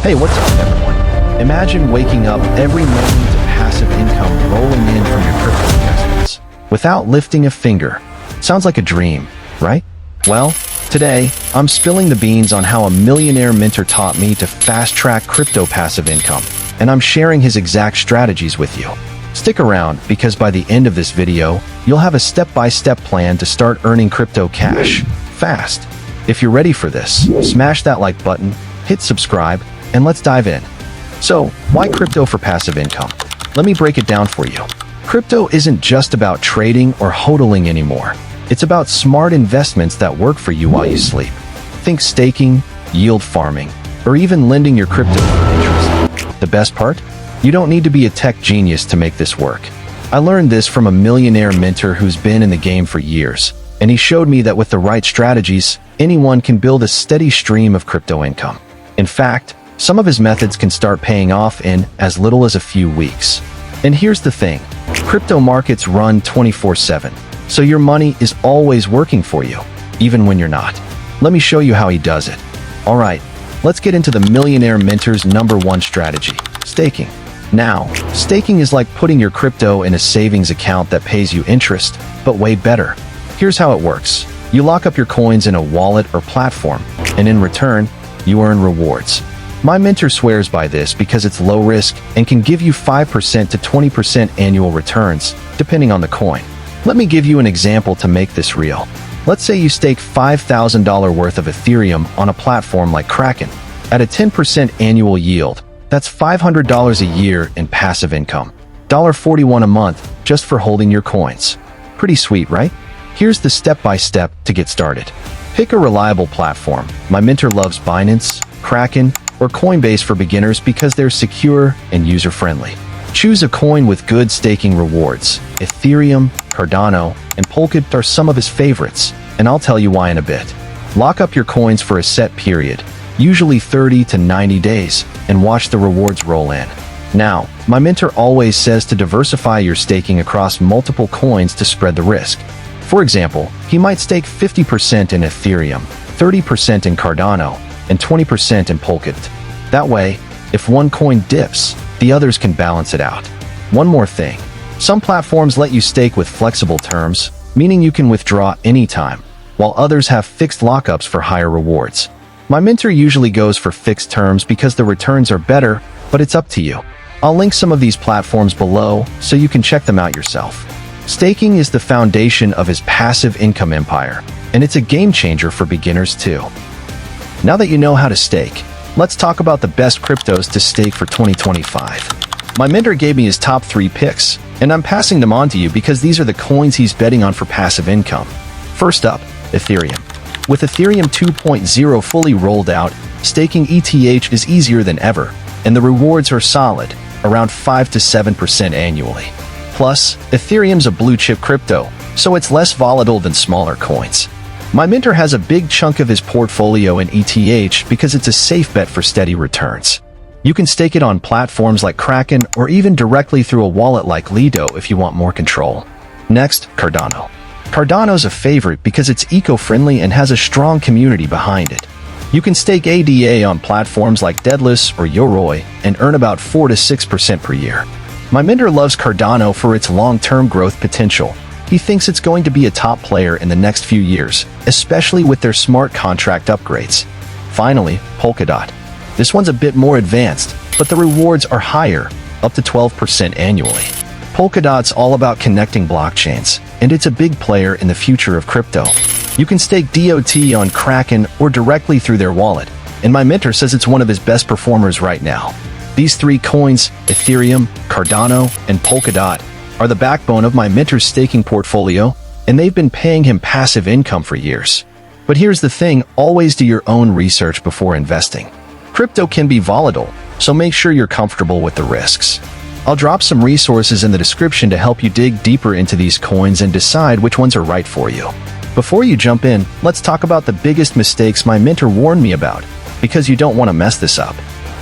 Hey, what's up, everyone? Imagine waking up every morning to passive income rolling in from your crypto investments without lifting a finger. Sounds like a dream, right? Well, today, I'm spilling the beans on how a millionaire mentor taught me to fast-track crypto passive income, and I'm sharing his exact strategies with you. Stick around, because by the end of this video, you'll have a step-by-step plan to start earning crypto cash fast. If you're ready for this, smash that like button, hit subscribe, and let's dive in. So, why crypto for passive income? Let me break it down for you. Crypto isn't just about trading or hodling anymore. It's about smart investments that work for you while you sleep. Think staking, yield farming, or even lending your crypto for interest. The best part? You don't need to be a tech genius to make this work. I learned this from a millionaire mentor who's been in the game for years, and he showed me that with the right strategies, anyone can build a steady stream of crypto income. In fact, some of his methods can start paying off in as little as a few weeks. And here's the thing, crypto markets run 24/7, so your money is always working for you, even when you're not. Let me show you how he does it. Alright, let's get into the millionaire mentor's #1 strategy, staking. Now, staking is like putting your crypto in a savings account that pays you interest, but way better. Here's how it works. You lock up your coins in a wallet or platform, and in return, you earn rewards. My mentor swears by this because it's low risk and can give you 5% to 20% annual returns, depending on the coin. Let me give you an example to make this real. Let's say you stake $5,000 worth of Ethereum on a platform like Kraken. At a 10% annual yield, that's $500 a year in passive income. $41 a month just for holding your coins. Pretty sweet, right? Here's the step-by-step to get started. Pick a reliable platform. My mentor loves Binance, Kraken, or Coinbase for beginners because they're secure and user-friendly. Choose a coin with good staking rewards. Ethereum, Cardano, and Polkadot are some of his favorites, and I'll tell you why in a bit. Lock up your coins for a set period, usually 30 to 90 days, and watch the rewards roll in. Now, my mentor always says to diversify your staking across multiple coins to spread the risk. For example, he might stake 50% in Ethereum, 30% in Cardano, and 20% in Polkadot. That way, if one coin dips, the others can balance it out. One more thing. Some platforms let you stake with flexible terms, meaning you can withdraw anytime, while others have fixed lockups for higher rewards. My mentor usually goes for fixed terms because the returns are better, but it's up to you. I'll link some of these platforms below so you can check them out yourself. Staking is the foundation of his passive income empire, and it's a game changer for beginners too. Now that you know how to stake, let's talk about the best cryptos to stake for 2025. My mentor gave me his top 3 picks, and I'm passing them on to you because these are the coins he's betting on for passive income. First up, Ethereum. With Ethereum 2.0 fully rolled out, staking ETH is easier than ever, and the rewards are solid, around 5 to 7% annually. Plus, Ethereum's a blue-chip crypto, so it's less volatile than smaller coins. My mentor has a big chunk of his portfolio in ETH because it's a safe bet for steady returns. You can stake it on platforms like Kraken or even directly through a wallet like Lido if you want more control. Next, Cardano. Cardano's a favorite because it's eco-friendly and has a strong community behind it. You can stake ADA on platforms like Daedalus or Yoroi and earn about 4 to 6% per year. My mentor loves Cardano for its long-term growth potential. He thinks it's going to be a top player in the next few years, especially with their smart contract upgrades. Finally, Polkadot. This one's a bit more advanced, but the rewards are higher, up to 12% annually. Polkadot's all about connecting blockchains, and it's a big player in the future of crypto. You can stake DOT on Kraken or directly through their wallet, and my mentor says it's one of his best performers right now. These 3 coins, Ethereum, Cardano, and Polkadot, are the backbone of my mentor's staking portfolio, and they've been paying him passive income for years. But here's the thing, always do your own research before investing. Crypto can be volatile, so make sure you're comfortable with the risks. I'll drop some resources in the description to help you dig deeper into these coins and decide which ones are right for you. Before you jump in, let's talk about the biggest mistakes my mentor warned me about, because you don't want to mess this up.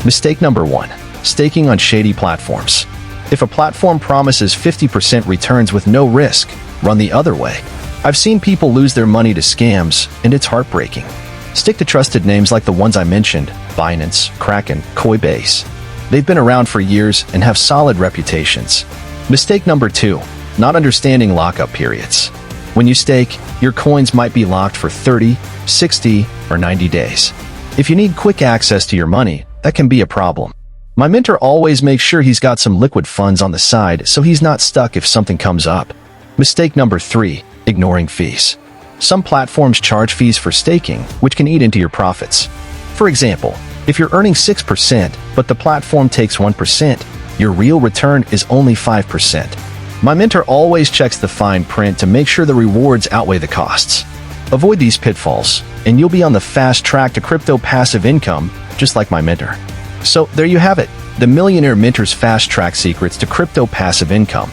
Mistake number 1, staking on shady platforms. If a platform promises 50% returns with no risk, run the other way. I've seen people lose their money to scams, and it's heartbreaking. Stick to trusted names like the ones I mentioned: Binance, Kraken, Coinbase. They've been around for years and have solid reputations. Mistake number 2, not understanding lockup periods. When you stake, your coins might be locked for 30, 60, or 90 days. If you need quick access to your money, that can be a problem. My mentor always makes sure he's got some liquid funds on the side so he's not stuck if something comes up. Mistake number 3, ignoring fees. Some platforms charge fees for staking, which can eat into your profits. For example, if you're earning 6%, but the platform takes 1%, your real return is only 5%. My mentor always checks the fine print to make sure the rewards outweigh the costs. Avoid these pitfalls, and you'll be on the fast track to crypto passive income, just like my mentor. So there you have it, the Millionaire Mentor's fast track secrets to crypto passive income.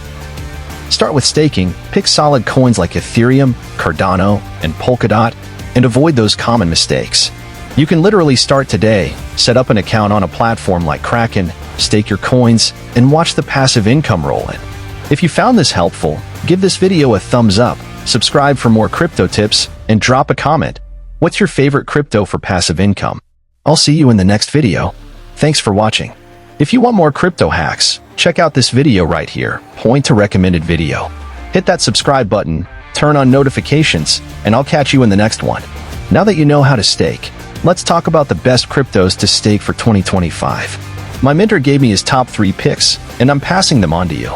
Start with staking, pick solid coins like Ethereum, Cardano, and Polkadot, and avoid those common mistakes. You can literally start today, set up an account on a platform like Kraken, stake your coins, and watch the passive income roll in. If you found this helpful, give this video a thumbs up, subscribe for more crypto tips, and drop a comment. What's your favorite crypto for passive income? I'll see you in the next video. Thanks for watching. If you want more crypto hacks, check out this video right here, point to recommended video. Hit that subscribe button, turn on notifications, and I'll catch you in the next one. Now that you know how to stake, let's talk about the best cryptos to stake for 2025. My mentor gave me his top 3 picks, and I'm passing them on to you.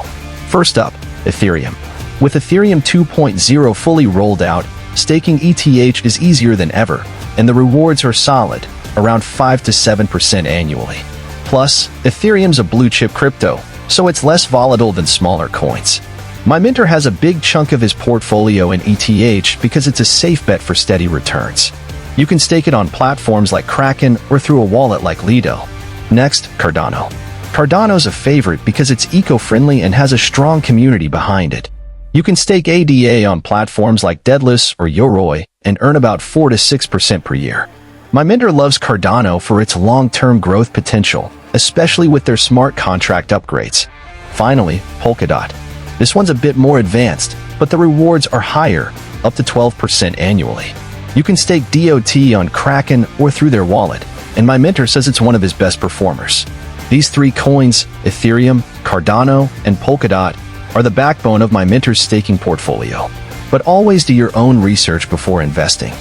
First up, Ethereum. With Ethereum 2.0 fully rolled out, staking ETH is easier than ever, and the rewards are solid, around 5 to 7% annually. Plus, Ethereum's a blue-chip crypto, so it's less volatile than smaller coins. My mentor has a big chunk of his portfolio in ETH because it's a safe bet for steady returns. You can stake it on platforms like Kraken or through a wallet like Lido. Next, Cardano. Cardano's a favorite because it's eco-friendly and has a strong community behind it. You can stake ADA on platforms like Daedalus or Yoroi and earn about 4 to 6% per year. My mentor loves Cardano for its long-term growth potential, especially with their smart contract upgrades. Finally, Polkadot. This one's a bit more advanced, but the rewards are higher, up to 12% annually. You can stake DOT on Kraken or through their wallet, and my mentor says it's one of his best performers. These 3 coins, Ethereum, Cardano, and Polkadot, are the backbone of my mentor's staking portfolio. But always do your own research before investing.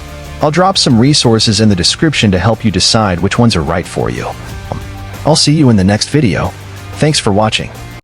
I'll drop some resources in the description to help you decide which ones are right for you. I'll see you in the next video. Thanks for watching.